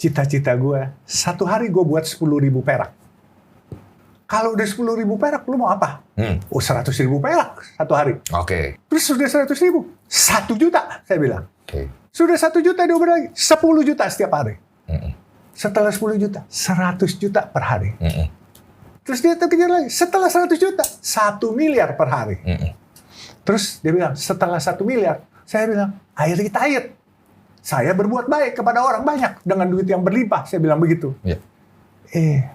cita-cita gue, satu hari gue buat 10.000 perak. Kalau udah 10.000 perak, lu mau apa? 100.000 perak satu hari. Oke. Terus sudah 100.000, 1 juta, saya bilang. Oke. Sudah 1 juta dioper lagi, 10 juta setiap hari. Setelah 10 juta, 100 juta per hari. Terus dia kejar lagi, setelah 100 juta, 1 miliar per hari. Terus dia bilang, setelah 1 miliar, saya bilang, I retired. Saya berbuat baik kepada orang banyak dengan duit yang berlimpah, saya bilang begitu.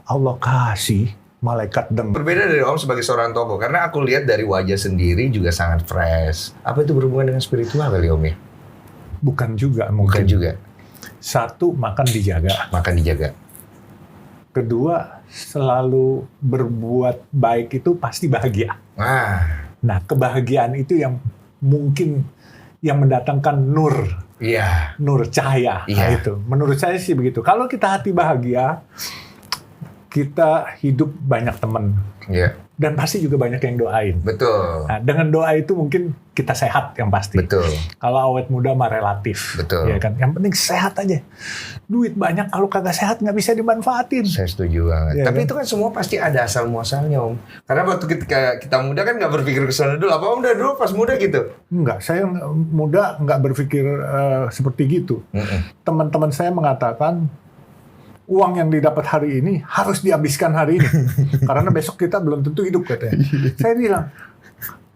Allah kasih malaikat Berbeda dari Om sebagai seorang tokoh, karena aku lihat dari wajah sendiri juga sangat fresh. Apa itu berhubungan dengan spiritual kali Om ya? Bukan juga Bukan mungkin. juga. Satu, makan dijaga. Makan dijaga. Kedua, selalu berbuat baik itu pasti bahagia. Nah, kebahagiaan itu yang mungkin yang mendatangkan nur. Iya. Nur cahaya. Nah, itu. Menurut saya sih begitu. Kalau kita hati bahagia, kita hidup banyak teman. Iya. Dan pasti juga banyak yang doain. Betul. Nah, dengan doa itu mungkin kita sehat yang pasti. Betul. Kalau awet muda mah relatif. Betul. Ya kan? Yang penting sehat aja. Duit banyak kalau kagak sehat nggak bisa dimanfaatin. Saya setuju banget. Ya, tapi kan? itu kan semua pasti ada asal muasalnya Om. Karena waktu kita muda kan nggak berpikir ke sana dulu. Apa Om udah dulu pas muda gitu? Enggak, saya muda nggak berpikir seperti gitu. Teman-teman saya mengatakan, uang yang didapat hari ini harus dihabiskan hari ini. Karena besok kita belum tentu hidup katanya. Saya bilang,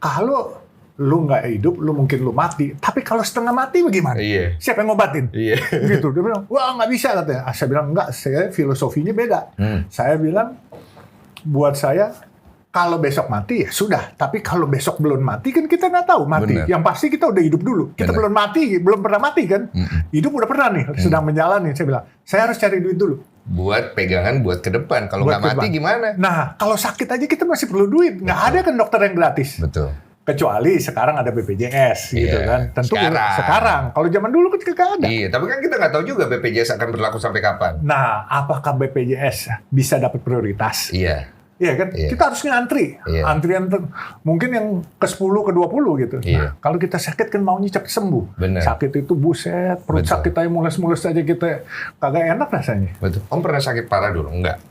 kalau lu nggak hidup, lu mungkin lu mati. Tapi kalau setengah mati bagaimana? Iya. Siapa yang ngobatin? Iya. Gitu. Dia bilang, wah nggak bisa katanya. Saya bilang, enggak, saya filosofinya beda. Saya bilang, buat saya, kalau besok mati ya sudah. Tapi kalau besok belum mati kan kita nggak tahu mati. Bener. Yang pasti kita udah hidup dulu. Kita belum mati, belum pernah mati kan. Hidup udah pernah nih, sedang menjalani. Saya bilang, saya harus cari duit dulu. Buat pegangan buat ke depan. Kalau nggak mati gimana? Nah, kalau sakit aja kita masih perlu duit. Nggak ada kan dokter yang gratis. Betul. Kecuali sekarang ada BPJS gitu kan. Tentu Sekarang. Kalau zaman dulu kan nggak ada. Iya, tapi kan kita nggak tahu juga BPJS akan berlaku sampai kapan. Nah, apakah BPJS bisa dapat prioritas? Iya. Iya kan? Iya. Kita harus ngantri. Iya. Antrian mungkin yang ke-10, ke-20 gitu. Iya. Nah, kalau kita sakit kan maunya cepat sembuh. Bener. Sakit itu buset, perut Betul. sakit aja mules-mules aja kita kagak enak rasanya. Betul. Om pernah sakit parah dulu? Enggak.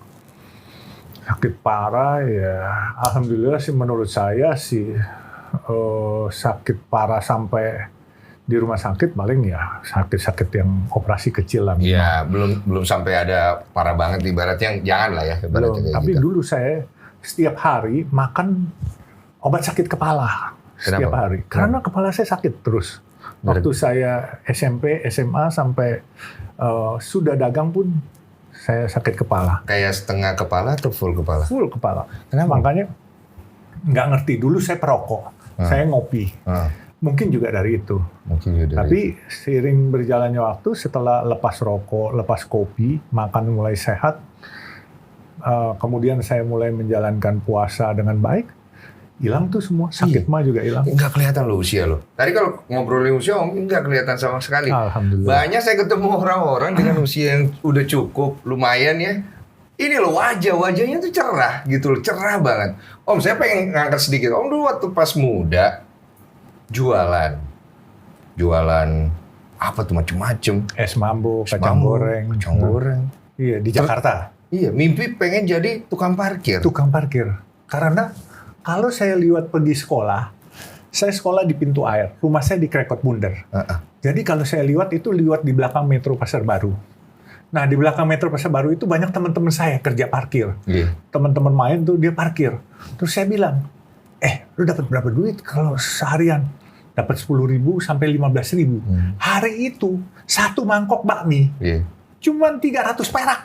Sakit parah ya, alhamdulillah sih menurut saya sih sakit parah sampai di rumah sakit paling ya sakit-sakit yang operasi kecil lah. Iya, belum sampai ada parah banget ibaratnya, jangan lah ya ibaratnya Belum. kayak Tapi gitu. dulu saya setiap hari makan obat sakit kepala. Setiap Kenapa? hari. Karena kepala saya sakit terus. Waktu saya SMP, SMA sampai sudah dagang pun saya sakit kepala. Kayak setengah kepala atau full kepala? Full kepala. Kenapa? Makanya nggak ngerti. Dulu saya perokok. Saya ngopi. Mungkin juga dari itu. Mungkin juga. Tapi seiring berjalannya waktu, setelah lepas rokok, lepas kopi, makan mulai sehat, kemudian saya mulai menjalankan puasa dengan baik, hilang tuh semua. Sakit mah juga hilang. Nggak kelihatan lo usia lo. Tadi kalau ngobrolin usia, Om, nggak kelihatan sama sekali. Alhamdulillah. Banyak saya ketemu orang-orang dengan usia yang udah cukup, lumayan ya. Ini loh wajahnya tuh cerah gitu loh, cerah banget. Om, saya pengen ngangkat sedikit. Om dulu waktu pas muda, jualan apa tuh macem-macem. Es mambo, kacang goreng. Iya, di Jakarta. Iya, mimpi pengen jadi tukang parkir. Tukang parkir. Karena kalau saya liwat pergi sekolah, saya sekolah di pintu air. Rumah saya di Krekot Bunder. Jadi kalau saya liwat itu liwat di belakang Metro Pasar Baru. Nah, di belakang Metro Pasar Baru itu banyak teman-teman saya kerja parkir. Teman-teman main tuh dia parkir. Terus saya bilang, lu dapat berapa duit kalau seharian? Dapat 10.000 sampai 15.000. Hari itu satu mangkok bakmi cuman 300 perak.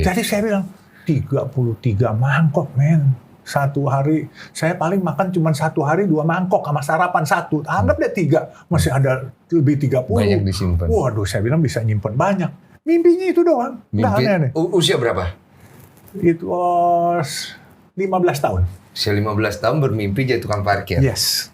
Jadi saya bilang 33 mangkok, men. Satu hari saya paling makan cuma satu hari 2 mangkok sama sarapan 1. Anggap deh 3, masih ada lebih 30. Banyak disimpan. Waduh, saya bilang bisa nyimpen banyak. Mimpinya itu doang. Aneh-aneh. Usia berapa? Itu 15 tahun. Usia 15 tahun bermimpi jadi tukang parkir. Yes.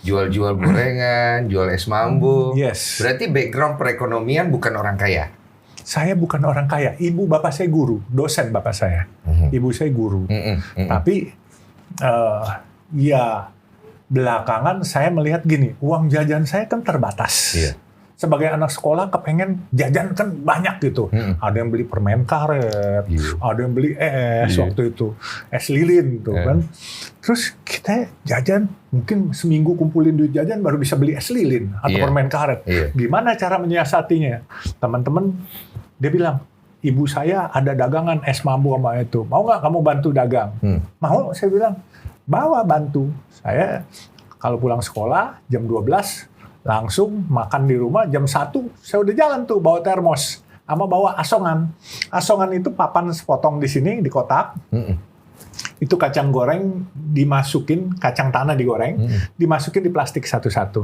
Jual-jual gorengan, jual es mambo. Yes. Berarti background perekonomian bukan orang kaya. Saya bukan orang kaya. Ibu bapak saya guru, dosen bapak saya. Ibu saya guru. Tapi ya belakangan saya melihat gini, uang jajan saya kan terbatas. sebagai anak sekolah kepengen jajan kan banyak gitu. Ada yang beli permen karet, ada yang beli es waktu itu, es lilin tuh kan. Terus kita jajan mungkin seminggu kumpulin duit jajan baru bisa beli es lilin atau permen karet. Gimana cara menyiasatinya? Teman-teman dia bilang, ibu saya ada dagangan es mambu sama itu. Mau nggak kamu bantu dagang? Mau, saya bilang. Bawa bantu. Saya kalau pulang sekolah jam 12 langsung makan di rumah jam 1 saya udah jalan tuh bawa termos sama bawa asongan. Asongan itu papan sepotong di sini di kotak. Itu kacang goreng dimasukin, kacang tanah digoreng, dimasukin di plastik satu-satu.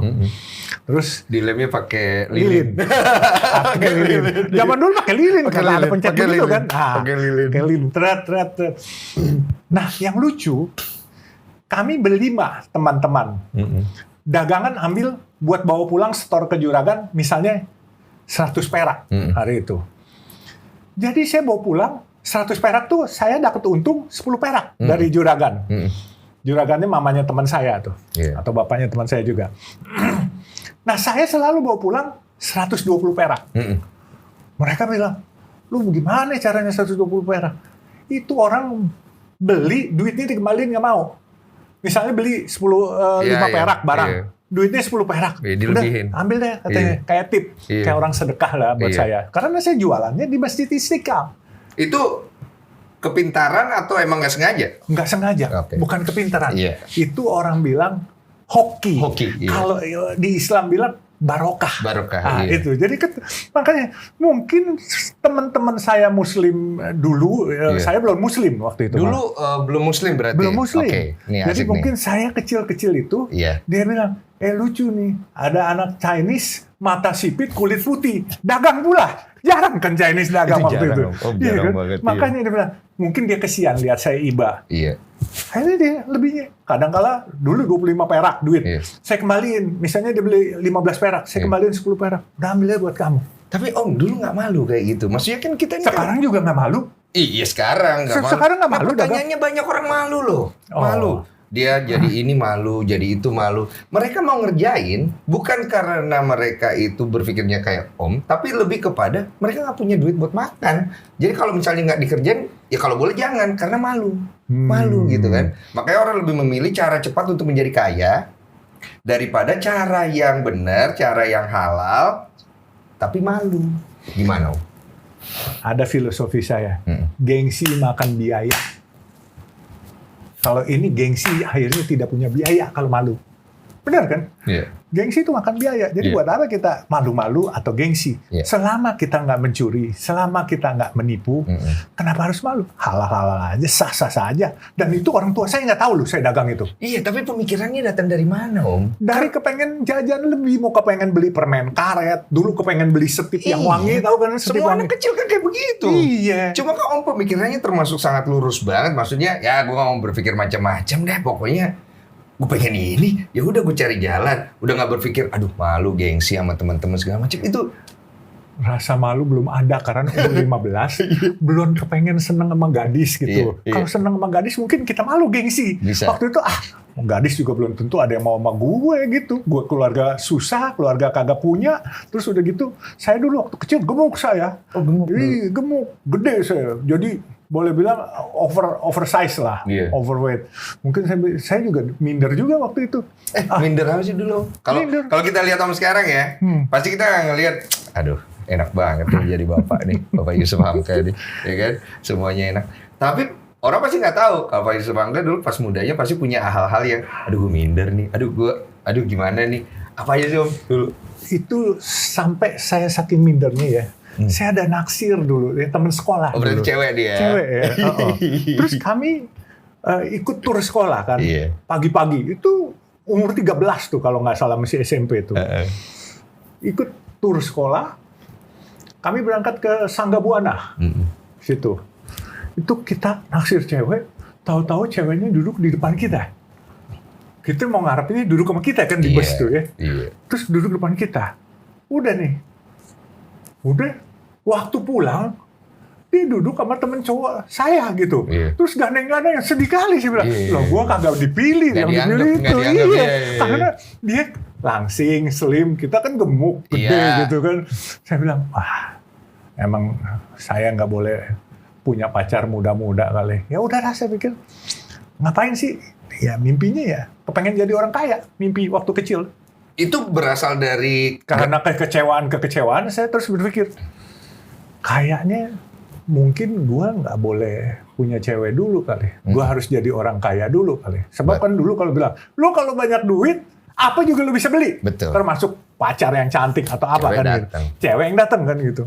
Terus dilemnya pakai lilin. Pakai lilin. Zaman dulu pakai lilin karena ada pencet gitu kan. Pakai lilin. Pakai lilin. Tret. Nah, yang lucu kami berlima teman-teman. Dagangan ambil buat bawa pulang setor ke juragan misalnya 100 perak hari itu. Jadi saya bawa pulang 100 perak tuh saya dapat untung 10 perak dari juragan. Juragannya mamanya teman saya tuh. Atau bapaknya teman saya juga. Nah saya selalu bawa pulang 120 perak. Mereka bilang, lu gimana caranya 120 perak? Itu orang beli, duitnya dikembaliin nggak mau. Misalnya beli 5 perak barang. Duitnya 10 perak. Dilebihin. Udah, ambil deh katanya. Kayak tip. Kayak orang sedekah lah buat saya. Karena saya jualannya di Masjid Istiqlal. Itu kepintaran atau emang nggak sengaja? Nggak sengaja. Bukan kepintaran. Itu orang bilang hoki. Kalau di Islam bilang barokah. Itu. Jadi makanya mungkin teman-teman saya Muslim dulu, saya belum Muslim waktu itu. Dulu belum Muslim berarti? Belum Muslim. Jadi mungkin nih. saya kecil-kecil itu, dia bilang, lucu nih, ada anak Chinese, mata sipit, kulit putih, dagang pula. Jarang kan Chinese dagang waktu itu. Jarang banget. Makanya dia bilang, mungkin dia kesian lihat saya iba. Akhirnya dia lebihnya. Kadang-kala dulu 25 perak duit. Saya kembaliin. Misalnya dia beli 15 perak. Saya kembaliin 10 perak. Udah ambilnya buat kamu. Tapi Om dulu nggak malu kayak gitu. Maksudnya kan kita ini sekarang juga nggak malu. Iya sekarang nggak malu. Sekarang nggak malu. Pertanyaannya banyak orang malu loh. Malu. Dia jadi ini malu, jadi itu malu. Mereka mau ngerjain bukan karena mereka itu berpikirnya kayak Om, tapi lebih kepada mereka nggak punya duit buat makan. Jadi kalau misalnya nggak dikerjain, ya kalau boleh jangan karena malu, malu gitu kan. Makanya orang lebih memilih cara cepat untuk menjadi kaya daripada cara yang benar, cara yang halal, tapi malu. Gimana Om? Ada filosofi saya, gengsi makan biaya. Kalau ini gengsi akhirnya tidak punya biaya kalau malu. Benar kan? Gengsi itu makan biaya. Jadi buat apa kita malu-malu atau gengsi? Selama kita nggak mencuri, selama kita nggak menipu, kenapa harus malu? Halal-halal aja, sah-sah saja. Dan itu orang tua saya nggak tahu loh saya dagang itu. Iya, tapi pemikirannya datang dari mana Om? Dari kepengen jajan lebih, mau kepengen beli permen karet, dulu kepengen beli setip yang wangi, tahu kan? Semua anak kecil kan kayak begitu. Iya. Cuma kan Om pemikirannya termasuk sangat lurus banget. Maksudnya ya gue nggak mau berpikir macam-macam deh. Pokoknya gue pengen ini, ya udah gue cari jalan. Udah nggak berpikir, aduh malu gengsi sama teman-teman segala macam. Itu rasa malu belum ada karena umur 15 belum kepengen seneng sama gadis gitu. Kalau seneng sama gadis mungkin kita malu gengsi. Waktu itu gadis juga belum tentu ada yang mau sama gue gitu. Gue keluarga susah, keluarga kagak punya. Terus udah gitu, saya dulu waktu kecil gemuk saya. Gemuk, gede saya. Jadi boleh bilang oversize lah, overweight. Mungkin saya juga minder juga waktu itu. Minder apa sih dulu? Kalau kita lihat Om sekarang ya, pasti kita ngelihat, aduh enak banget nih jadi bapak nih, Bapak Yusuf Hamka nih, ya kan? Semuanya enak. Tapi orang pasti nggak tahu kalau Pak Yusuf Hamka dulu pas mudanya pasti punya hal-hal yang, aduh gue minder nih, aduh gimana nih? Apa aja sih Om dulu? Itu sampai saya saking mindernya ya. Saya ada naksir dulu, ya, teman sekolah. Berarti dulu. Cewek dia. Cewek ya. Terus kami ikut tur sekolah kan. Pagi-pagi. Itu umur 13 tuh kalau nggak salah masih SMP tuh. Ikut tur sekolah. Kami berangkat ke Sangga Buana. Situ. Itu kita naksir cewek. Tahu-tahu ceweknya duduk di depan kita. Kita mau ngarepinnya duduk sama kita kan di bus tuh ya. Terus duduk depan kita. Udah nih. Udah, waktu pulang, dia duduk sama temen cowok saya gitu. Terus gandeng-gandeng, sedih kali sih bilang. Loh, gue kagak dipilih, yang dipilih itu. Karena dia langsing, slim, kita kan gemuk, gede Iya. gitu kan. Saya bilang, emang saya nggak boleh punya pacar muda-muda kali. Ya udahlah, saya pikir, ngapain sih? Ya mimpinya ya, kepengen jadi orang kaya, mimpi waktu kecil. Itu berasal dari Karena kekecewaan, saya terus berpikir, kayaknya mungkin gua nggak boleh punya cewek dulu kali. Gua harus jadi orang kaya dulu kali. Sebab kan dulu kalau bilang, lu kalau banyak duit, apa juga lu bisa beli. Betul. Termasuk pacar yang cantik atau apa Cewek kan datang. gitu. Cewek yang datang kan gitu.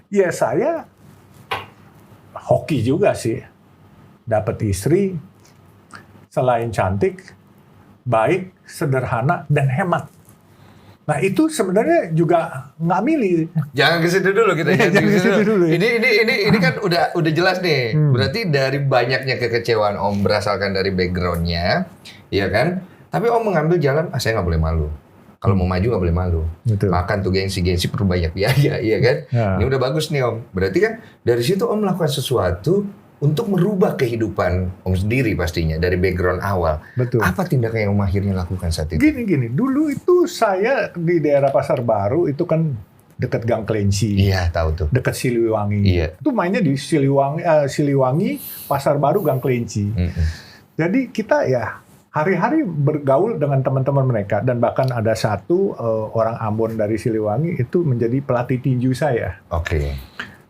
Ya saya hoki juga sih. Dapat istri, selain cantik, baik, sederhana, dan hemat. Nah itu sebenarnya juga nggak milih. Jangan ke situ dulu kita. Jangan ke situ dulu ya. Ini kan udah jelas nih. Berarti dari banyaknya kekecewaan Om berasalkan dari backgroundnya, ya kan? Tapi Om mengambil jalan, saya nggak boleh malu. Kalau mau maju nggak boleh malu. Betul. Makan tuh gengsi perlu banyak biaya, iya kan? Ya. Ini udah bagus nih Om. Berarti kan dari situ Om melakukan sesuatu untuk merubah kehidupan Om sendiri pastinya dari background awal. Betul. Apa tindakan yang Om akhirnya lakukan saat itu? Gini, dulu itu saya di daerah Pasar Baru itu kan dekat Gang Kelenci, Iya tahu tuh. dekat Siliwangi. Iya. Itu mainnya di Siliwangi, Pasar Baru, Gang Kelenci. Mm-mm. Jadi kita ya hari-hari bergaul dengan teman-teman mereka dan bahkan ada satu orang Ambon dari Siliwangi itu menjadi pelatih tinju saya. Oke.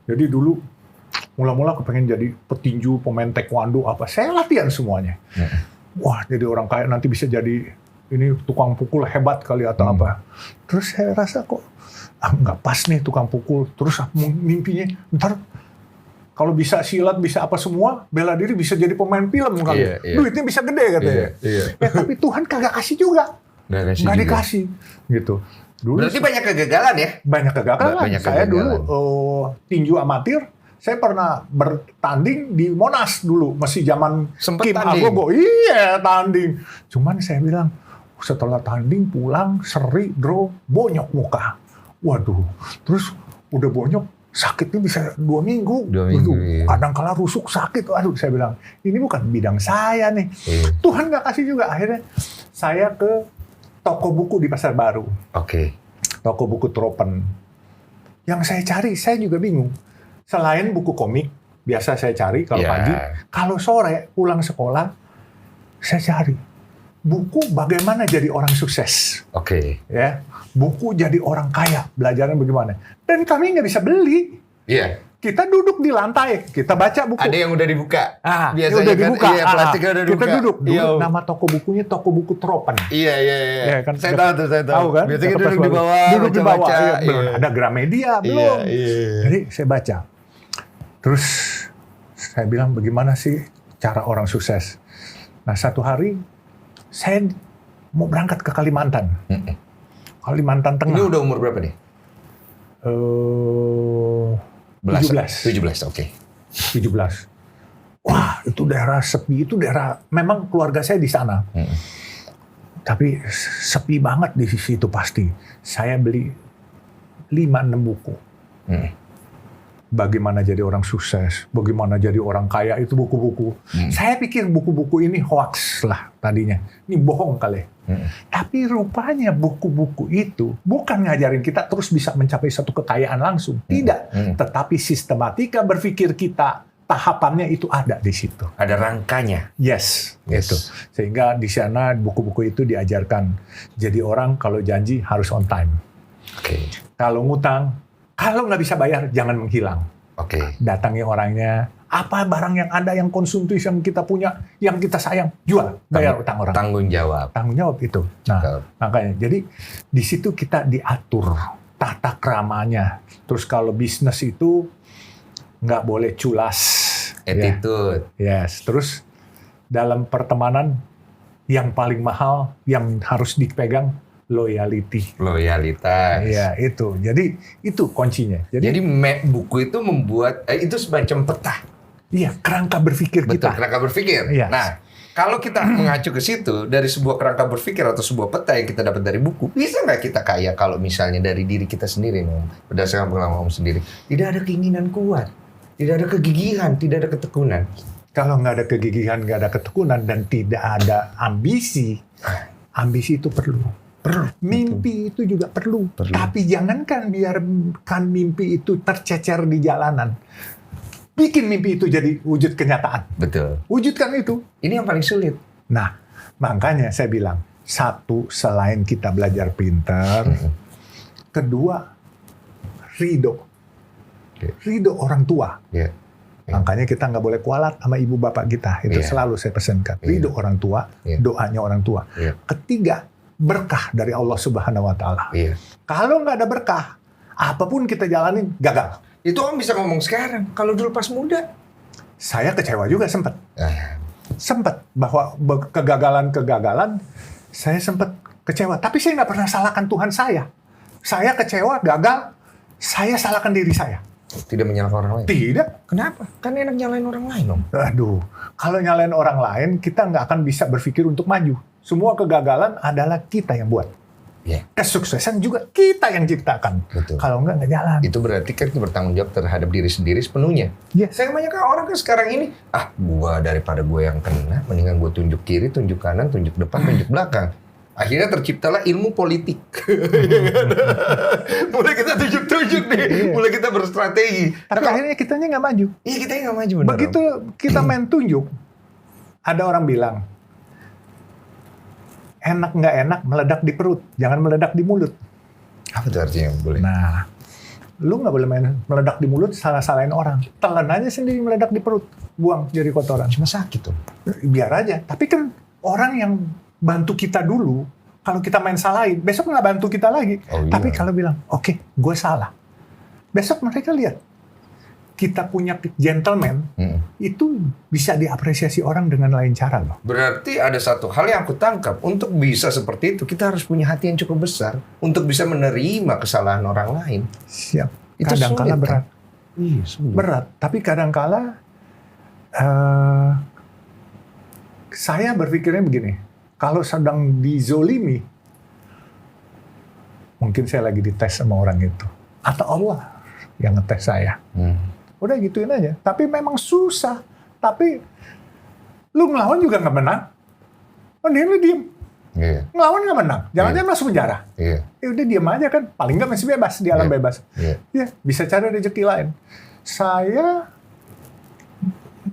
Jadi dulu mula-mula kepengen jadi petinju, pemain taekwondo apa. Saya latihan semuanya. Wah, jadi orang kaya nanti bisa jadi ini tukang pukul hebat kali atau apa. Terus saya rasa kok nggak pas nih tukang pukul. Terus mimpinya ntar kalau bisa silat, bisa apa semua, bela diri bisa jadi pemain film kali. Iya, iya. Duitnya bisa gede katanya. Iya. Tapi Tuhan kagak kasih juga. Nggak juga. dikasih. Gitu. Dulu Berarti banyak kegagalan ya? banyak kegagalan. Banyak Saya kegagalan. dulu tinju amatir. Saya pernah bertanding di Monas dulu, masih zaman Sempet Kim tanding? Agogo. Iya, tanding. Cuman saya bilang, setelah tanding pulang, seri, draw, bonyok muka. Waduh, terus udah bonyok, sakitnya bisa 2 minggu. 2 minggu, Waduh, iya. kadang kala rusuk sakit. Aduh, saya bilang, ini bukan bidang saya nih. Iya. Tuhan nggak kasih juga. Akhirnya saya ke toko buku di Pasar Baru. Oke. Toko buku Tropen. Yang saya cari, saya juga bingung. Selain buku komik, biasa saya cari kalau Ya. pagi. Kalau sore, pulang sekolah, saya cari buku bagaimana jadi orang sukses. Oke. Ya, buku jadi orang kaya, belajarnya bagaimana. Dan kami nggak bisa beli. Iya. Kita duduk di lantai, kita baca buku. Ada yang udah dibuka. Ini Biasanya udah kan, dibuka. iya, plastiknya udah dibuka. Kita duduk. Dulu Iya. nama toko bukunya toko buku Tropen. Iya. Ya, kan, Saya tahu saya tahu. kan? Biasanya Dekat duduk di Pasar Baru. bawah, Duduk di bawah. baca-baca. Iya, belum Iya. ada Gramedia, belum. Iya. Jadi saya baca. Terus saya bilang bagaimana sih cara orang sukses. Nah satu hari saya mau berangkat ke Kalimantan. Kalimantan Ini Tengah. udah umur berapa nih? 17. 17, oke. 17. Wah itu daerah sepi, itu daerah memang keluarga saya di sana. Tapi sepi banget di situ pasti. Saya beli 5-6 buku. Bagaimana jadi orang sukses, bagaimana jadi orang kaya, itu buku-buku. Saya pikir buku-buku ini hoax lah tadinya. Ini bohong kali. Tapi rupanya buku-buku itu bukan ngajarin kita terus bisa mencapai satu kekayaan langsung. Tidak. Tetapi sistematika berpikir kita, tahapannya itu ada di situ. Ada rangkanya. Yes, Yes. gitu. Sehingga di sana buku-buku itu diajarkan. Jadi orang kalau janji harus on time. Oke. Kalau ngutang, kalau nggak bisa bayar, jangan menghilang. Oke. Datangi orangnya, apa barang yang ada, yang konsumtif, yang kita punya, yang kita sayang, jual, bayar utang orang. Tanggung jawab. Tanggung jawab itu. Nah, Cakep. makanya, jadi di situ kita diatur tata keramanya. Terus kalau bisnis itu nggak boleh culas. Attitude. Ya. Yes. Terus dalam pertemanan yang paling mahal, yang harus dipegang, loyalty. Loyalitas. Iya, itu. Jadi itu kuncinya. Jadi buku itu membuat itu semacam peta. Iya, kerangka berpikir Betul, kita. kerangka berpikir. Yes. Nah, kalau kita mengacu ke situ dari sebuah kerangka berpikir atau sebuah peta yang kita dapat dari buku, bisa nggak kita kaya kalau misalnya dari diri kita sendiri, Om? Berdasarkan pengalaman Om sendiri, tidak ada keinginan kuat, tidak ada kegigihan, tidak ada ketekunan. Kalau nggak ada kegigihan, nggak ada ketekunan, dan tidak ada ambisi, ambisi itu perlu. Mimpi itu juga perlu. Tapi jangankan biarkan mimpi itu tercecer di jalanan. Bikin mimpi itu jadi wujud kenyataan. Betul. Wujudkan itu. Ini yang paling sulit. Nah, makanya saya bilang, satu, selain kita belajar pintar, kedua, ridho. Ridho orang tua. Makanya kita nggak boleh kualat sama ibu bapak kita. Itu selalu saya pesankan. Ridho orang tua, doanya orang tua. Ketiga, berkah dari Allah Subhanahu Wa Taala. Kalau nggak ada berkah, apapun kita jalanin gagal. Itu Om bisa ngomong sekarang. Kalau dulu pas muda, saya kecewa juga sempat. Sempat bahwa kegagalan saya sempat kecewa. Tapi saya nggak pernah salahkan Tuhan saya. Saya kecewa, gagal, saya salahkan diri saya. Tidak menyalahkan orang lain? Tidak. Kenapa? Kan enak nyalain orang lain, Om. Aduh, kalau nyalain orang lain, kita nggak akan bisa berpikir untuk maju. Semua kegagalan adalah kita yang buat. Kesuksesan juga kita yang ciptakan. Betul. Kalau nggak jalan. Itu berarti kan kita bertanggung jawab terhadap diri sendiri sepenuhnya. Saya banyak orang kan sekarang ini, daripada gue yang kena, mendingan gue tunjuk kiri, tunjuk kanan, tunjuk depan, tunjuk belakang. Akhirnya terciptalah ilmu politik. Mulai kita tunjuk-tunjuk nih, mulai kita berstrategi. Tapi akhirnya kitanya nggak maju. Iya, kitanya nggak maju. Bener, begitu kita main tunjuk, ada orang bilang, enak nggak enak meledak di perut, jangan meledak di mulut. Apa itu artinya? Boleh. Nah, lu nggak boleh main meledak di mulut, salah-salahin orang. Telan aja sendiri meledak di perut, buang jadi kotoran. Cuma sakit tuh. Biar aja. Tapi kan orang yang bantu kita dulu, kalau kita main salahin, besok nggak bantu kita lagi. Tapi kalau bilang, oke, gue salah. Besok mereka lihat, kita punya gentleman, itu bisa diapresiasi orang dengan lain cara loh. Berarti ada satu hal yang aku tangkap, untuk bisa seperti itu, kita harus punya hati yang cukup besar, untuk bisa menerima kesalahan orang lain. Siap. Itu kadang-kala sulit, berat. Kan? Iya, sulit. Berat, tapi kadang-kala saya berpikirnya begini, kalau sedang dizolimi, mungkin saya lagi dites sama orang itu. Atau Allah yang ngetes saya. Udah gituin aja. Tapi memang susah. Tapi lu ngelawan juga nggak menang. Mending lu diem. Ngelawan nggak menang. Jangan-jangan masuk penjara. Ya udah diem aja kan. Paling nggak masih bebas di alam bebas. Ya, bisa cari rezeki lain. Saya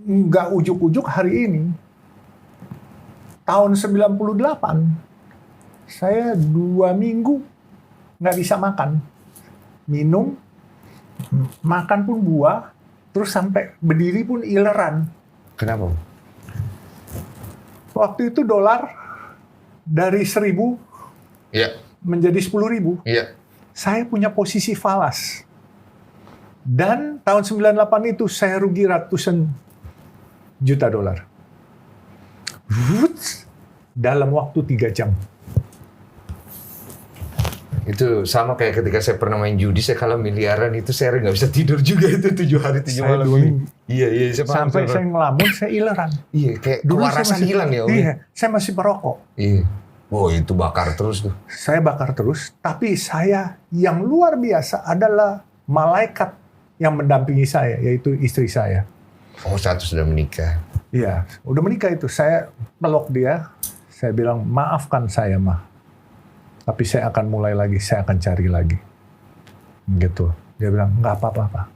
nggak ujuk-ujuk hari ini. Tahun 98, saya 2 minggu nggak bisa makan. Minum, makan pun buah, terus sampai berdiri pun ileran. Kenapa? Waktu itu dolar dari 1.000 menjadi 10.000. Saya punya posisi falas. Dan tahun 98 itu saya rugi ratusan juta dolar. Dalam waktu 3 jam. Itu sama kayak ketika saya pernah main judi, saya kalah miliaran, itu saya nggak bisa tidur juga itu 7 hari 7 malam. Iya, sampai saya ngelamun, saya ileran. Iya, kayak kewarasan hilang ya. Iya, saya masih perokok. Iya. Wow, itu bakar terus tuh. Saya bakar terus, tapi saya yang luar biasa adalah malaikat yang mendampingi saya, yaitu istri saya. Oh, satu sudah menikah. Iya, udah menikah itu. Saya peluk dia, saya bilang, maafkan saya, Ma. Tapi saya akan mulai lagi, saya akan cari lagi. Gitu. Dia bilang, nggak apa-apa.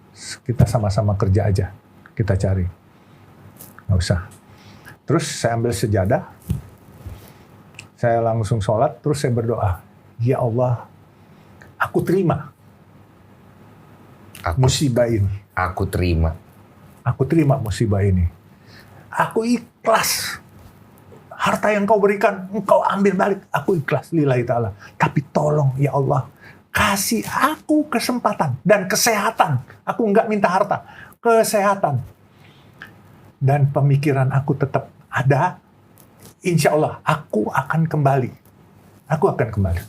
Kita sama-sama kerja aja. Kita cari. Nggak usah. Terus saya ambil sejadah. Saya langsung sholat, terus saya berdoa. Ya Allah, aku terima musibah ini. Aku terima. Aku terima musibah ini. Aku ikhlas. Harta yang kau berikan, engkau ambil balik. Aku ikhlas, lillahi ta'ala. Tapi tolong, ya Allah, kasih aku kesempatan dan kesehatan. Aku nggak minta harta, kesehatan. Dan pemikiran aku tetap ada. Insya Allah, aku akan kembali. Aku akan kembali.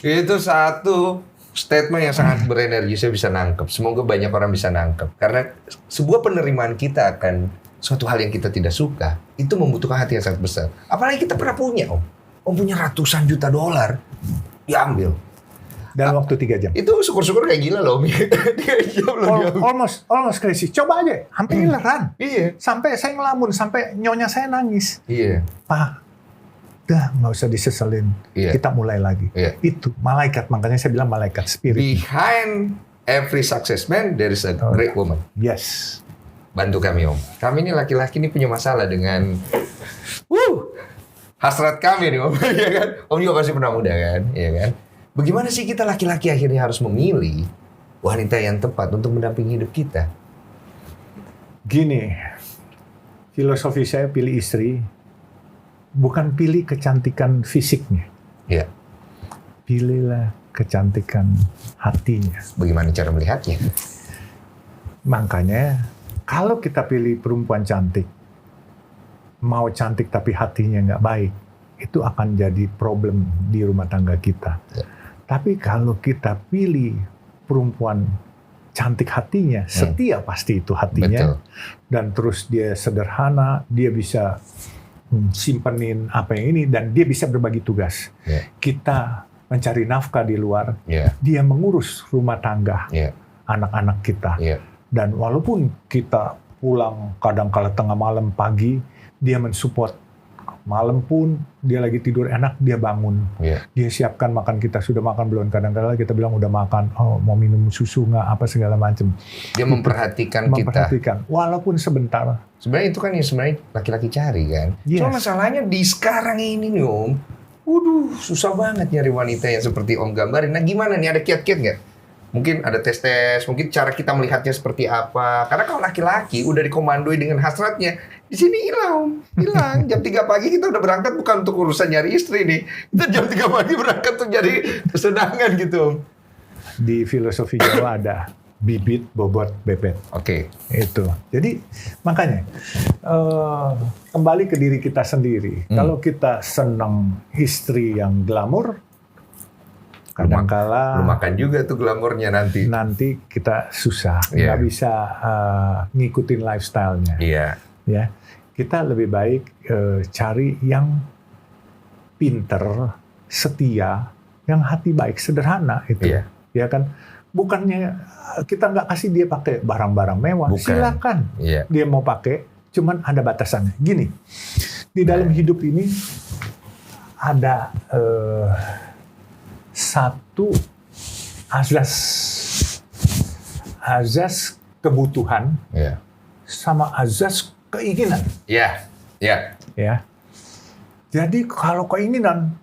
Itu satu statement yang sangat berenergi, saya bisa nangkep. Semoga banyak orang bisa nangkep. Karena sebuah penerimaan kita akan suatu hal yang kita tidak suka, itu membutuhkan hati yang sangat besar. Apalagi kita pernah punya, Om. Om punya ratusan juta dolar, diambil. Dalam waktu 3 jam. Itu syukur-syukur kayak gila loh, Om. 3 jam loh. Almost crazy. Coba aja, hampir ileran. Iya. Sampai saya ngelamun, sampai nyonya saya nangis. Iya. Pak, Dah, nggak usah diseselin. Kita mulai lagi. Itu malaikat, makanya saya bilang malaikat, spirit. Behind every success man, there is a great woman. Yes. Bantu kami, Om. Kami ini laki-laki ini punya masalah dengan hasrat kami nih, Om. Ya kan? Om juga pasti pernah muda kan? Iya kan? Bagaimana sih kita laki-laki akhirnya harus memilih wanita yang tepat untuk mendampingi hidup kita? Gini, filosofi saya pilih istri, bukan pilih kecantikan fisiknya. Iya. Pilihlah kecantikan hatinya. Bagaimana cara melihatnya? Makanya, kalau kita pilih perempuan cantik, mau cantik tapi hatinya nggak baik, itu akan jadi problem di rumah tangga kita. Ya. Tapi kalau kita pilih perempuan cantik hatinya, setia pasti itu hatinya. Betul. Dan terus dia sederhana, dia bisa simpenin apa yang ini, dan dia bisa berbagi tugas. Yeah. Kita mencari nafkah di luar, dia mengurus rumah tangga, anak-anak kita. Yeah. Dan walaupun kita pulang kadang-kala tengah malam, pagi, dia mensupport. Malam pun dia lagi tidur enak, dia bangun. Yeah. Dia siapkan makan kita, sudah makan belum? Kadang-kadang kita bilang udah makan, oh mau minum susu nggak, apa segala macam. Dia memperhatikan kita. Walaupun sebentar. Sebenarnya itu kan yang sebenarnya laki-laki cari kan. Yes. Cuma masalahnya di sekarang ini nih Om, waduh susah banget nyari wanita yang seperti Om gambarin. Nah gimana nih, ada kiat-kiat nggak? Mungkin ada tes-tes, mungkin cara kita melihatnya seperti apa. Karena kalau laki-laki udah dikomandoi dengan hasratnya, di sini hilang. Jam 3 pagi kita udah berangkat bukan untuk urusan nyari istri nih. Kita jam 3 pagi berangkat untuk nyari kesenangan gitu. Di filosofi Jawa ada bibit, bobot, bebet. Oke. Itu. Jadi makanya kembali ke diri kita sendiri. Kalau kita senang istri yang glamor, kadang-kala belum makan juga tuh glamornya nanti. Nanti kita susah, nggak bisa ngikutin lifestyle-nya. Iya. Ya, kita lebih baik cari yang pinter, setia, yang hati baik, sederhana itu. Iya. Ya kan, bukannya kita nggak kasih dia pakai barang-barang mewah. Bukan. Silakan. Iya. Dia mau pakai, cuman ada batasannya. Gini, di dalam hidup ini ada satu azas kebutuhan sama azas keinginan. Iya. Ya. Jadi kalau keinginan,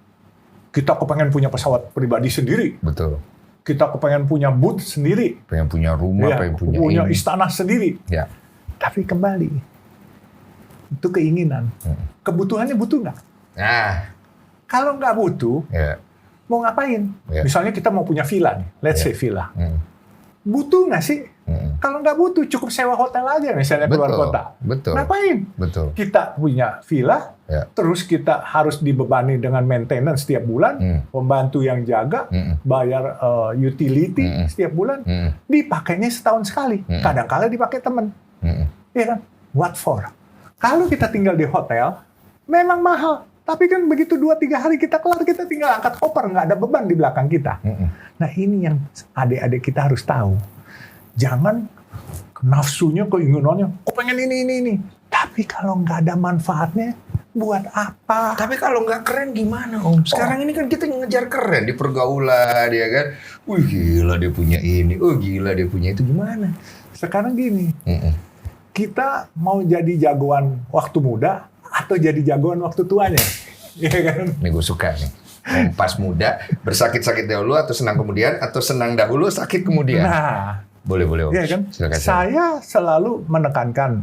kita kepengen punya pesawat pribadi sendiri. Betul. Kita kepengen punya booth sendiri. Pengen punya rumah, pengen punya istana sendiri. Ya. Tapi kembali, itu keinginan. Kebutuhannya butuh nggak? Nah. Kalau nggak butuh, mau ngapain? Misalnya kita mau punya villa nih, let's say villa. Butuh nggak sih? Kalau nggak butuh, cukup sewa hotel aja misalnya keluar kota. Betul. Ngapain? Betul. Kita punya villa, terus kita harus dibebani dengan maintenance setiap bulan, pembantu yang jaga, bayar utility setiap bulan, dipakainya setahun sekali. Kadang-kala dipakai teman. Iya kan? What for? Kalau kita tinggal di hotel, memang mahal. Tapi kan begitu 2-3 hari kita kelar, kita tinggal angkat koper, nggak ada beban di belakang kita. Nah ini yang adik-adik kita harus tahu. Jangan nafsunya, keinginannya, pengen ini. Tapi kalau nggak ada manfaatnya, buat apa? Tapi kalau nggak keren gimana Om? Sekarang ini kan kita ngejar keren di pergaulan, ya kan? Wih gila dia punya ini, gila dia punya itu, gimana? Sekarang gini, kita mau jadi jagoan waktu muda, atau jadi jagoan waktu tuanya, ya kan? Ini gue suka nih. Pas muda, bersakit-sakit dahulu atau senang kemudian, atau senang dahulu, sakit kemudian. Nah, boleh. Ya kan? Saya selalu menekankan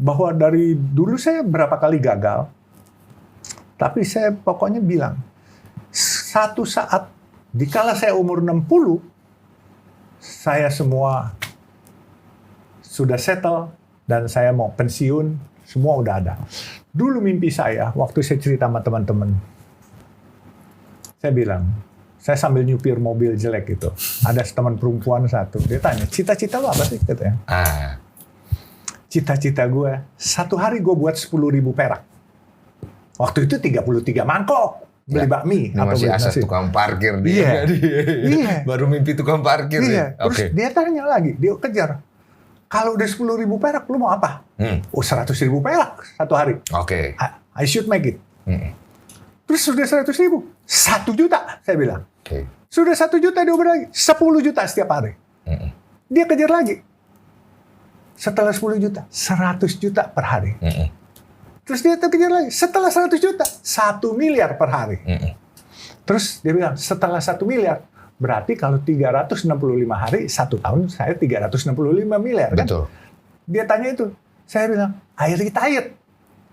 bahwa dari dulu saya berapa kali gagal, tapi saya pokoknya bilang, satu saat, dikala saya umur 60, saya semua sudah settle, dan saya mau pensiun, semua udah ada. Dulu mimpi saya, waktu saya cerita sama teman-teman, saya bilang, saya sambil nyupir mobil jelek itu. Ada teman perempuan satu, dia tanya, cita-cita lo apa sih? Katanya. Cita-cita gue, satu hari gue buat 10.000 perak. Waktu itu 33 mangkok. Beli bakmi. Atau masih asas tukang parkir dia. Iya. Baru mimpi tukang parkir. Iya. Terus dia tanya lagi, dia kejar. Kalau udah 10.000 perak, lu mau apa? 100.000 perak satu hari. Oke. I should make it. Terus sudah 100.000, 1 juta, saya bilang. Oke. Sudah 1 juta dioper lagi, 10 juta setiap hari. Dia kejar lagi. Setelah 10 juta, 100 juta per hari. Terus dia kejar lagi. Setelah 100 juta, 1 miliar per hari. Terus dia bilang, setelah 1 miliar, berarti kalau 365 hari, 1 tahun saya 365 miliar. Kan? Betul. Dia tanya itu. Saya bilang, I retired.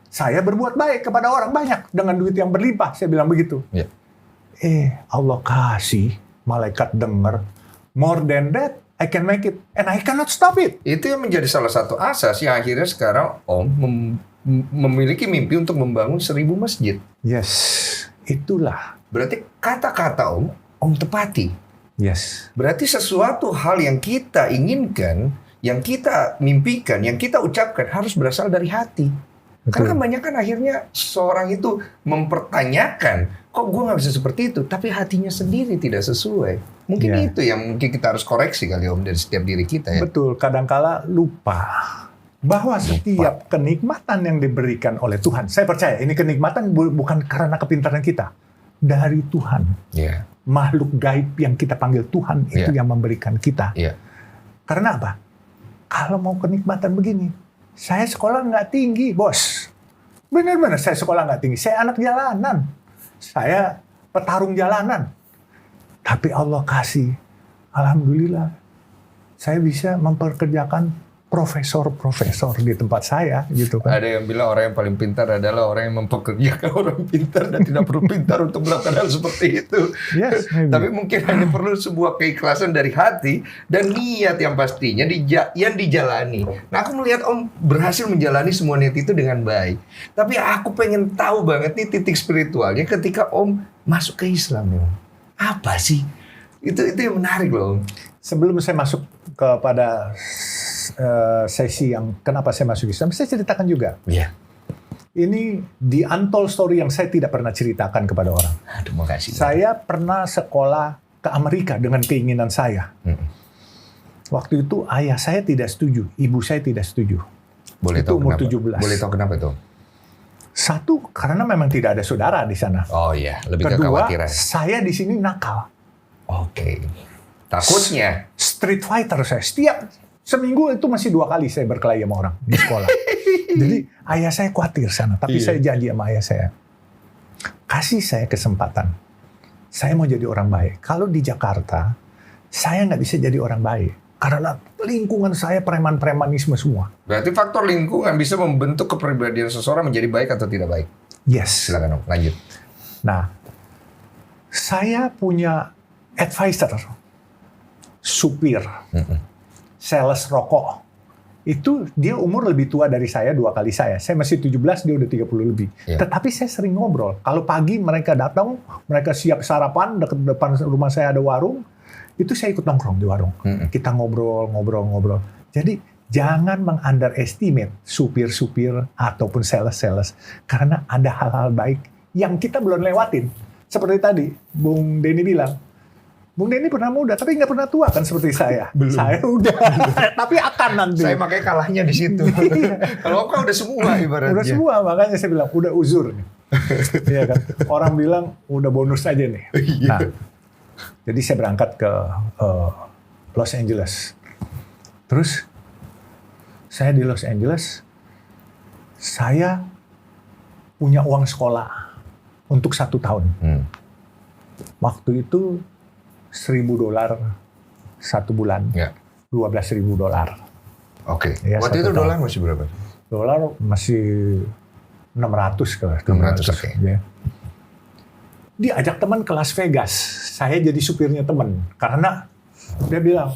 Saya berbuat baik kepada orang banyak dengan duit yang berlimpah. Saya bilang begitu. Ya. Allah kasih, malaikat dengar, more than that, I can make it, and I cannot stop it. Itu yang menjadi salah satu asas yang akhirnya sekarang Om memiliki mimpi untuk membangun 1000 masjid. Yes, itulah. Berarti kata-kata Om tepati. Yes. Berarti sesuatu hal yang kita inginkan, yang kita mimpikan, yang kita ucapkan harus berasal dari hati. Betul. Karena kebanyakan akhirnya seorang itu mempertanyakan, kok gue nggak bisa seperti itu, tapi hatinya sendiri tidak sesuai. Mungkin Ya. itu yang mungkin kita harus koreksi kali Om dari setiap diri kita ya. Betul, kadangkala lupa bahwa setiap kenikmatan yang diberikan oleh Tuhan, saya percaya ini kenikmatan bukan karena kepintaran kita, dari Tuhan. Iya. Makhluk gaib yang kita panggil Tuhan itu yang memberikan kita. Iya. Karena apa? Kalau mau kenikmatan begini, saya sekolah nggak tinggi, bos. Benar-benar saya sekolah nggak tinggi. Saya anak jalanan. Saya petarung jalanan. Tapi Allah kasih, alhamdulillah, saya bisa memperkerjakan profesor-profesor di tempat saya, gitu kan. Ada yang bilang orang yang paling pintar adalah orang yang mempekerjakan orang pintar dan tidak perlu pintar untuk melakukan hal seperti itu. Yes, maybe. Tapi mungkin hanya perlu sebuah keikhlasan dari hati dan niat yang pastinya yang dijalani. Nah, aku melihat Om berhasil menjalani semua niat itu dengan baik. Tapi aku pengen tahu banget nih titik spiritualnya ketika Om masuk ke Islam, Om. Apa sih? Itu yang menarik loh, Om. Sebelum saya masuk kepada sesi yang kenapa saya masuk Islam, saya ceritakan juga. Iya. Ini the untold story yang saya tidak pernah ceritakan kepada orang. Aduh, makasih. Saya pernah sekolah ke Amerika dengan keinginan saya. Waktu itu ayah saya tidak setuju, ibu saya tidak setuju. Boleh Itu tahu umur kenapa? 17. Boleh tahu kenapa itu? Satu, karena memang tidak ada saudara di sana. Oh iya, lebih Kedua, kekhawatiran. saya di sini nakal. Oke. Takutnya. Street fighter saya. Setiap seminggu itu masih 2 kali saya berkelahi sama orang di sekolah. Jadi ayah saya khawatir sana. Tapi saya janji sama ayah saya, kasih saya kesempatan. Saya mau jadi orang baik. Kalau di Jakarta, saya nggak bisa jadi orang baik. Karena lingkungan saya preman-premanisme semua. Berarti faktor lingkungan bisa membentuk kepribadian seseorang menjadi baik atau tidak baik. Yes. Silakan Om, lanjut. Nah, saya punya advisor, supir, sales rokok. Itu dia umur lebih tua dari saya 2 kali saya. Saya masih 17, dia udah 30 lebih. Yeah. Tetapi saya sering ngobrol. Kalau pagi mereka datang, mereka siap sarapan, depan rumah saya ada warung, itu saya ikut nongkrong di warung. Kita ngobrol. Jadi jangan meng-underestimate supir-supir ataupun sales-sales. Karena ada hal-hal baik yang kita belum lewatin. Seperti tadi, Bung Denny bilang, Bung Denny pernah muda, tapi nggak pernah tua kan seperti saya. Belum. Saya udah, tapi akan nanti. Saya makanya kalahnya di situ. Kalau Om kan udah semua ibaratnya. Udah semua, makanya saya bilang, udah uzur nih. Iya kan? Orang bilang, udah bonus aja nih. Nah, jadi saya berangkat ke Los Angeles. Terus, saya di Los Angeles, saya punya uang sekolah untuk 1 tahun. Waktu itu $1.000 1 bulan, Ya. $12.000. Oke. Ya, Waktu 1 itu tahun. dolar masih berapa? Dolar masih 600 ke 600, oke. ya. Diajak teman ke Las Vegas. Saya jadi supirnya teman. Karena dia bilang,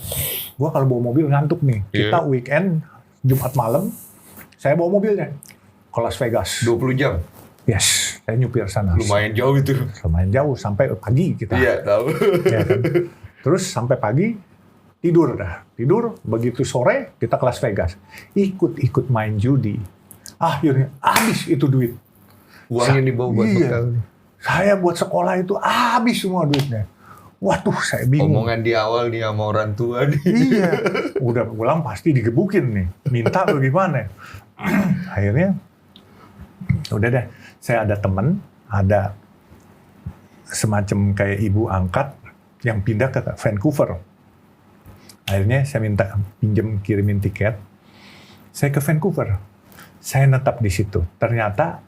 gua kalau bawa mobil ngantuk nih. Kita weekend, Jumat malam, saya bawa mobilnya ke Las Vegas. 20 jam. Yes, saya nyupir sana. Lumayan jauh itu. Lumayan jauh, sampai pagi kita. Iya, tahu. Ya kan? Terus sampai pagi, tidur dah. Tidur, begitu sore, kita ke Las Vegas. Ikut main judi. Akhirnya, habis itu duit. Uang yang dibawa buat bekal. Saya buat sekolah itu habis semua duitnya. Waduh, saya bingung. Omongan di awal nih sama orang tua nih. Iya, udah pulang pasti digebukin nih. Minta bagaimana? Akhirnya, udah deh. Saya ada teman, ada semacam kayak ibu angkat yang pindah ke Vancouver. Akhirnya saya minta pinjam kirimin tiket. Saya ke Vancouver. Saya netap di situ. Ternyata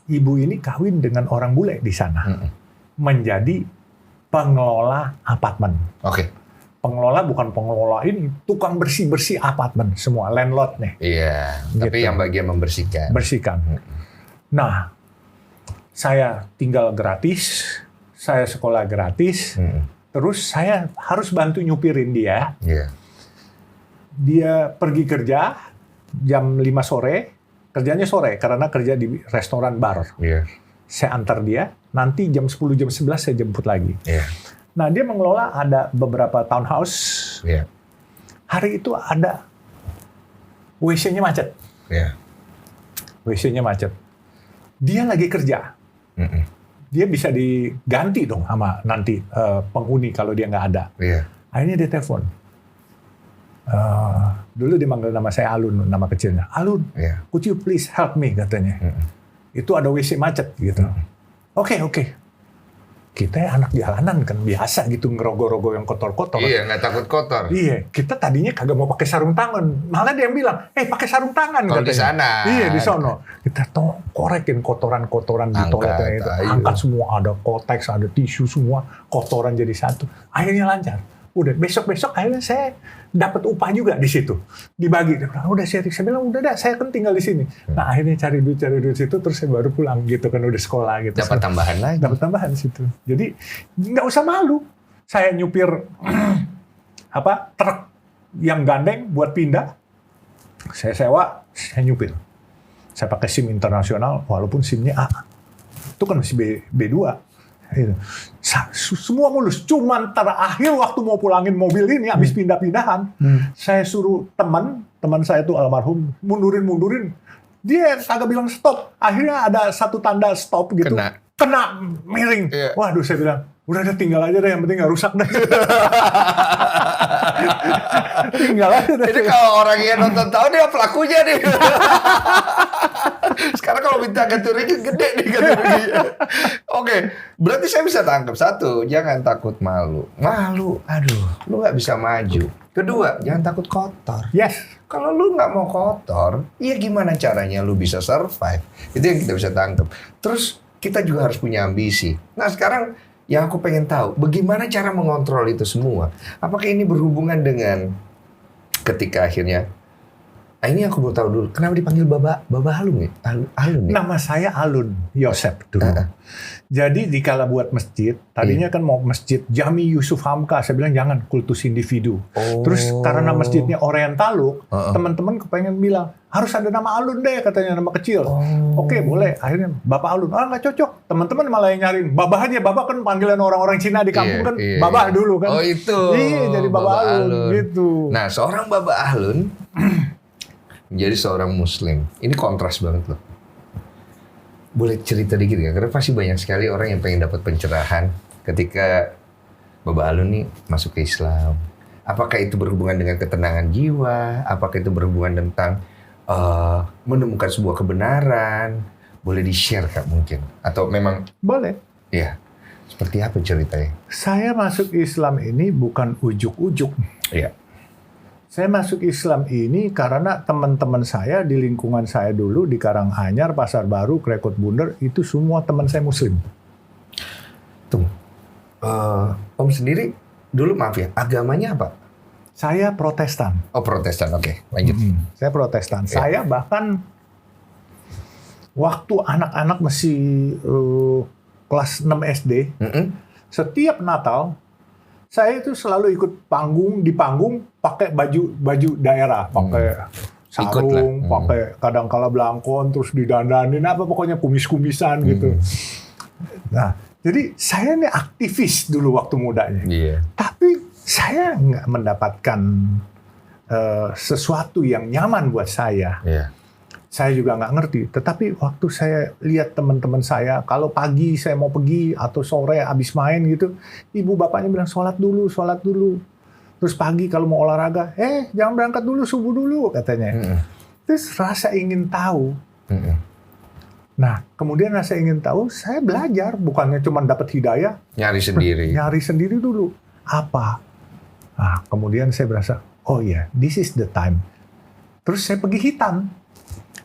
ibu ini kawin dengan orang bule di sana. Menjadi pengelola apartemen. Oke. Pengelola bukan pengelola ini, tukang bersih-bersih apartemen semua, landlord nih. Iya, tapi Gitu. yang bagian membersihkan. Bersihkan. Nah, saya tinggal gratis, saya sekolah gratis, terus saya harus bantu nyupirin dia. Iya. Dia pergi kerja jam 5 sore, kerjanya sore karena kerja di restoran bar. Iya. Saya antar dia, nanti jam 10, jam 11 saya jemput lagi. Iya. Nah, dia mengelola ada beberapa townhouse. Iya. Hari itu ada WC-nya macet. Iya. WC-nya macet. Dia lagi kerja. Dia bisa diganti dong sama nanti penghuni kalau dia nggak ada. Iya. Akhirnya dia telepon. Dulu dia manggil nama saya Alun, nama kecilnya. Alun, Iya. could you please help me, katanya. Itu ada WC macet gitu. Oke. Kita anak jalanan kan biasa gitu ngerogoh-rogoh yang kotor-kotor. Iya, nggak takut kotor. Iya, kita tadinya kagak mau pakai sarung tangan. Malah dia yang bilang, pakai sarung tangan. Kalau di sana. Iya, di sono. Kita korekin kotoran-kotoran di toiletnya itu. Angkat semua, ada kotex, ada tisu semua. Kotoran jadi satu. Akhirnya lancar. Udah, besok-besok akhirnya saya dapat upah juga di situ. Dibagi. Dia bilang, udah saya bilang, udah dah, saya kan tinggal di sini. Nah, akhirnya cari duit situ, terus saya baru pulang gitu kan, udah sekolah gitu. Dapat tambahan lagi. Dapat tambahan di situ. Jadi nggak usah malu. Saya nyupir truk yang gandeng buat pindah. Saya sewa, saya nyupir. Saya pakai SIM internasional, walaupun SIM-nya A. Itu kan masih B2. Semua mulus. Cuman terakhir waktu mau pulangin mobil ini, habis pindah-pindahan, saya suruh teman saya tuh almarhum, mundurin. Dia kagak bilang stop. Akhirnya ada satu tanda stop gitu. Kena miring. Iya. Waduh, saya bilang, udah tinggal aja deh, yang penting nggak rusak deh. Tinggal aja deh. Jadi kalau orang yang nonton tahu dia pelakunya nih. Sekarang kalau minta ganti rugi gede nih ganti ruginya. Oke, berarti saya bisa tangkap satu, jangan takut malu. Malu, aduh, lu nggak bisa maju. Kedua, jangan takut kotor. Yes. Kalau lu nggak mau kotor, ya gimana caranya lu bisa survive? Itu yang kita bisa tangkap. Terus kita juga harus punya ambisi. Nah sekarang yang aku pengen tahu, bagaimana cara mengontrol itu semua? Apakah ini berhubungan dengan ketika akhirnya, ini aku mau tahu dulu, kenapa dipanggil Baba Alun nih? Alun nih? Nama saya Alun Yosep dulu. Jadi dikala buat masjid, tadinya kan mau masjid Jami Yusuf Hamka, saya bilang jangan, kultus individu. Terus karena masjidnya Orientaluk, teman-teman kepengen bilang, harus ada nama Alun deh, katanya nama kecil. Oke, boleh. Akhirnya Bapak Alun. Nggak cocok. Teman-teman malah yang nyariin. Babah aja. Babah kan panggilan orang-orang Cina di kampung kan. Babah dulu kan. Oh itu. Iya, jadi Babah Alun. Gitu. Nah, seorang Babah Alun menjadi seorang Muslim. Ini kontras banget loh. Boleh cerita dikit nggak? Karena pasti banyak sekali orang yang pengen dapat pencerahan ketika Babah Alun nih masuk ke Islam. Apakah itu berhubungan dengan ketenangan jiwa? Apakah itu berhubungan tentang menemukan sebuah kebenaran? Boleh di-share Kak mungkin? Atau memang... Boleh. Ya, seperti apa ceritanya? Saya masuk Islam ini bukan ujuk-ujuk. Iya. Saya masuk Islam ini karena teman-teman saya di lingkungan saya dulu di Karanganyar, Pasar Baru, Krekot Bunder, itu semua teman saya Muslim. Tunggu. Om sendiri dulu maaf ya, agamanya apa? Saya Protestan. Oh Protestan, oke. Lanjut. Saya Protestan. Ya. Saya bahkan waktu anak-anak masih kelas 6 SD, setiap Natal, saya itu selalu ikut di panggung pakai baju daerah, pakai sarung, pakai kadang-kala belangkon, terus didandanin apa pokoknya kumis-kumisan gitu. Nah, jadi saya ini aktivis dulu waktu mudanya. Iya. Tapi saya nggak mendapatkan sesuatu yang nyaman buat saya. Iya. Saya juga nggak ngerti. Tetapi waktu saya lihat teman-teman saya, kalau pagi saya mau pergi atau sore habis main gitu, ibu bapaknya bilang sholat dulu. Terus pagi kalau mau olahraga, jangan berangkat dulu, subuh dulu katanya. Terus rasa ingin tahu. Nah, kemudian saya ingin tahu, saya belajar, bukannya cuma dapat hidayah, Nyari sendiri. nyari sendiri dulu. Apa? Nah, kemudian saya berasa, oh iya, this is the time. Terus saya pergi hitan.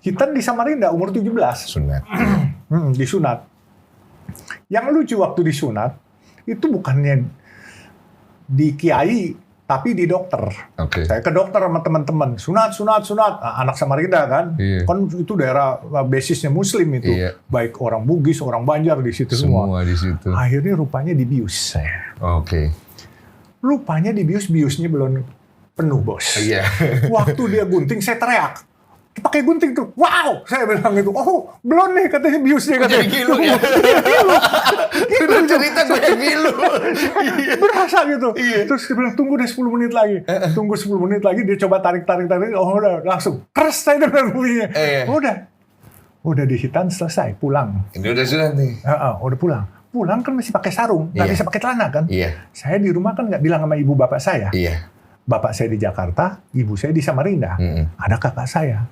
Hitan di Samarinda, umur 17. Sunat. Disunat. Yang lucu waktu disunat, itu bukannya di kiai, tapi di dokter. Oke. Saya ke dokter sama teman-teman, sunat. Nah, anak Samarinda kan, Iya. kan itu daerah basisnya Muslim itu, Iya. baik orang Bugis, orang Banjar di situ semua. Semua di situ. Akhirnya rupanya dibius saya. Oke. Rupanya biusnya belum penuh, bos. Iya. Waktu dia gunting, saya teriak. Pakai gunting tuh, wow! Saya bilang gitu, oh belum nih katanya biusnya katanya. Jadi gilu ya. Udah cerita gue yang gilu. Berasa gitu. Iya. Terus dia bilang, tunggu deh 10 menit lagi. Tunggu 10 menit lagi, dia coba tarik. Oh udah, langsung. Keras saya dengan bunyinya. Iya. Udah di hitan, selesai, pulang. Ini udah sunat nih. Udah pulang. Pulang kan masih pakai sarung, nggak Iya. bisa pakai celana kan. Iya. Saya di rumah kan nggak bilang sama ibu bapak saya. Iya. Bapak saya di Jakarta, ibu saya di Samarinda. Ada kakak saya.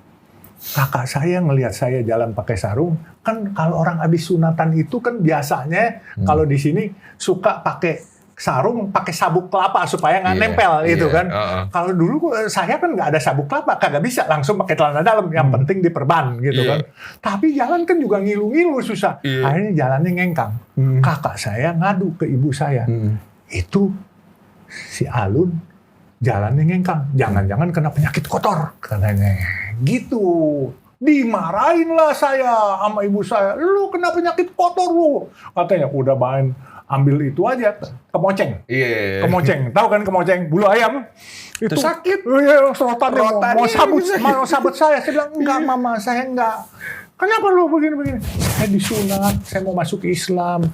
Kakak saya ngelihat saya jalan pakai sarung, kan kalau orang habis sunatan itu kan biasanya kalau di sini suka pakai sarung, pakai sabuk kelapa supaya nggak Iya, nempel itu iya, kan. Kalau dulu saya kan nggak ada sabuk kelapa, kagak bisa langsung pakai celana dalam, yang penting diperban gitu Iya. kan. Tapi jalan kan juga ngilu-ngilu susah. Iya. Akhirnya jalannya ngengkang. Kakak saya ngadu ke ibu saya, itu si Alun jalannya ngengkang, jangan-jangan kena penyakit kotor katanya. Gitu. Dimarahin lah saya sama ibu saya. Lu kena penyakit kotor lu. Katanya udah main ambil itu aja kemoceng. Iya. Kemoceng. Tahu kan kemoceng? Bulu ayam. Itu sakit. Iya, serotannya mau Rotannya sabut saya. Saya bilang, enggak mama, saya enggak. Kenapa lu begini-begini? Saya disunat, saya mau masuk Islam.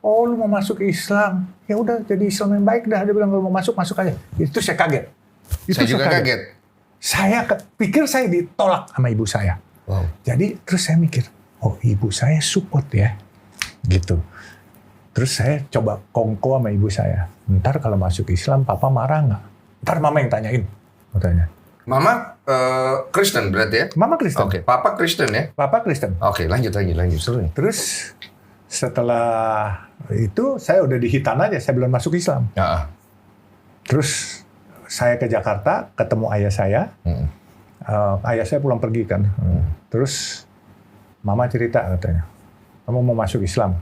Oh, lu mau masuk Islam? Ya udah, jadi Islam yang baik dah. Dia bilang, lu mau masuk aja. Itu saya kaget. Saya juga kaget. Saya pikir saya ditolak sama ibu saya. Wow. Jadi terus saya mikir, oh ibu saya support ya, gitu. Terus saya coba kongko sama ibu saya. Ntar kalau masuk Islam, papa marah nggak? Ntar mama yang tanyain, katanya. Mama Kristen berarti ya? Mama Kristen. Oke. Papa Kristen ya? Papa Kristen. Oke, lanjut. Seru nih. Terus setelah itu saya udah di hitan aja, saya belum masuk Islam. Ya. Terus saya ke Jakarta, ketemu ayah saya. Ayah saya pulang pergi kan. Terus mama cerita katanya, kamu mau masuk Islam?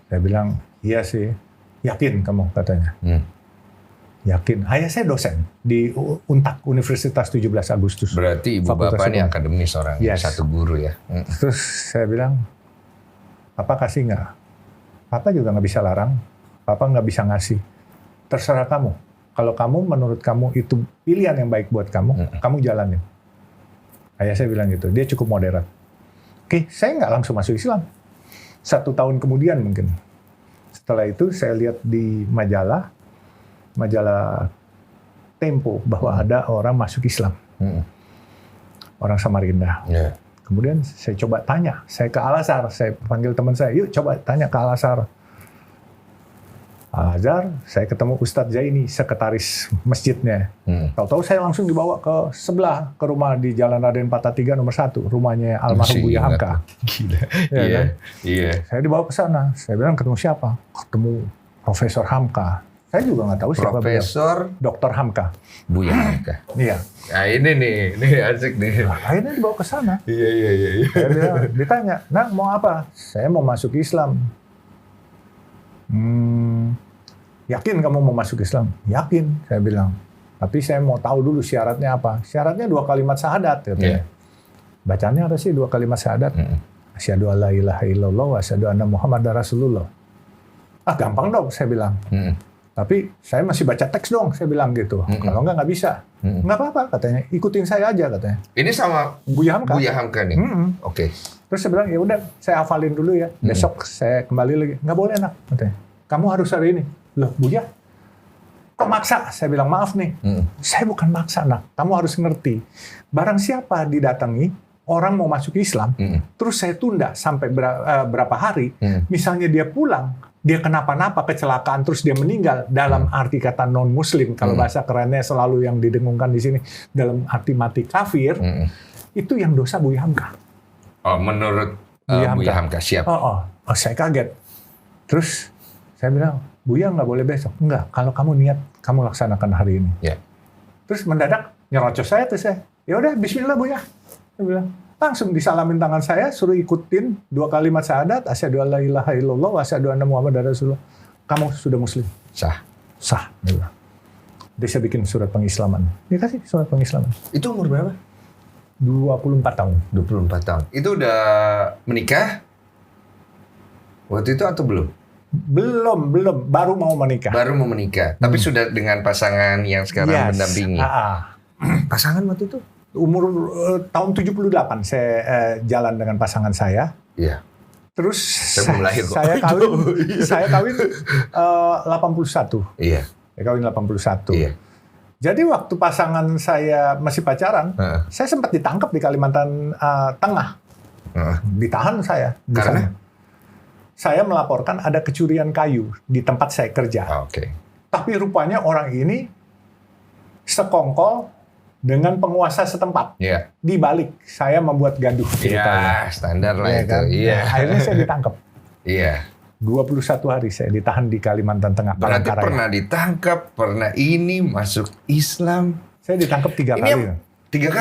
Saya bilang, iya sih. Yakin kamu katanya. Yakin. Ayah saya dosen di UNTAK, Universitas 17 Agustus. Berarti ibu Fakultas bapak ini Hukum. akademis orang. Yes. Satu guru ya. Terus saya bilang, Papa kasih nggak? Papa juga nggak bisa larang. Papa nggak bisa ngasih. Terserah kamu. Kalau kamu, menurut kamu itu pilihan yang baik buat kamu, kamu jalanin. Ayah saya bilang gitu. Dia cukup moderat. Oke, saya nggak langsung masuk Islam. 1 tahun kemudian mungkin. Setelah itu saya lihat di majalah Tempo bahwa ada orang masuk Islam. Orang Samarinda. Yeah. Kemudian saya coba tanya, saya ke Al-Azhar, saya panggil teman saya, yuk coba tanya ke Al-Azhar. Al-Azhar, saya ketemu Ustadz Zaini, sekretaris masjidnya. Tahu-tahu saya langsung dibawa ke sebelah, ke rumah di Jalan Raden Patah 3 nomor 1, rumahnya almarhum Buya Hamka. Gila. Ya, Iya. kan? Iya. Saya dibawa ke sana, saya bilang ketemu siapa? Ketemu Profesor Hamka. Saya juga nggak tahu siapa beliau. Profesor Dr. Hamka. Buya Hamka. Iya. Nah ini nih asik nih. Akhirnya dibawa ke sana. Iya. Saya bilang, ditanya, nah mau apa? Saya mau masuk Islam. Yakin kamu mau masuk Islam? Yakin, saya bilang. Tapi saya mau tahu dulu syaratnya apa. Syaratnya 2 kalimat syahadat. Katanya. Bacanya apa sih 2 kalimat syahadat? Asyhadu alla ilaha illallah wa asyhadu anna Muhammadar Rasulullah. Gampang dong, saya bilang. Tapi saya masih baca teks dong, saya bilang gitu. Kalau nggak bisa. Nggak apa-apa, katanya. Ikutin saya aja, katanya. Ini sama Buya Hamka. Buya Hamka nih. Oke. Terus saya bilang, ya udah, saya hafalin dulu ya. Besok saya kembali lagi. Nggak boleh, nak, katanya. Kamu harus hari ini. Loh, Buya, kok maksa? Saya bilang, maaf nih. Saya bukan maksa, nak. Kamu harus ngerti. Barang siapa didatangi, orang mau masuk Islam, terus saya tunda sampai berapa hari, misalnya dia pulang, dia kenapa-napa, kecelakaan, terus dia meninggal, dalam arti kata non-muslim, kalau bahasa kerennya selalu yang didengungkan di sini, dalam arti mati kafir, itu yang dosa Buya Hamka. Oh, menurut Buya Hamka, siap. Oh, saya kaget. Terus saya bilang, Buya nggak boleh besok. Enggak, kalau kamu niat, kamu laksanakan hari ini. Ya. Terus mendadak nyerocos saya tuh saya. Ya udah, Bismillah Buya. Saya bilang, langsung disalamin tangan saya, suruh ikutin 2 kalimat syahadat, asyhadu alla ilaha illallah wa asyhadu anna muhammadar rasulullah. Kamu sudah muslim. Sah. Dia bilang. Dia saya bikin surat pengislaman. Dia kasih surat pengislaman. Itu umur berapa? 24 tahun. 24 tahun. Itu udah menikah? Waktu itu atau belum? Belum. Baru mau menikah. Baru mau menikah. Tapi sudah dengan pasangan yang sekarang mendampingi. Pasangan waktu itu? Umur tahun 78 saya jalan dengan pasangan saya. Iya. Terus saya kawin 81. Iya. Saya kawin 81. Iya. Jadi waktu pasangan saya masih pacaran, saya sempat ditangkap di Kalimantan Tengah. Ditahan saya. Karena? Saya melaporkan ada kecurian kayu di tempat saya kerja. Oke. Tapi rupanya orang ini sekongkol dengan penguasa setempat. Iya. Di balik saya membuat gaduh. Iya, standar lah itu. Kan? Iya. Akhirnya saya ditangkap. Iya. 21 hari saya ditahan di Kalimantan Tengah. Berarti pernah ditangkap, pernah ini masuk Islam. Saya ditangkap 3 kali. 3 kali?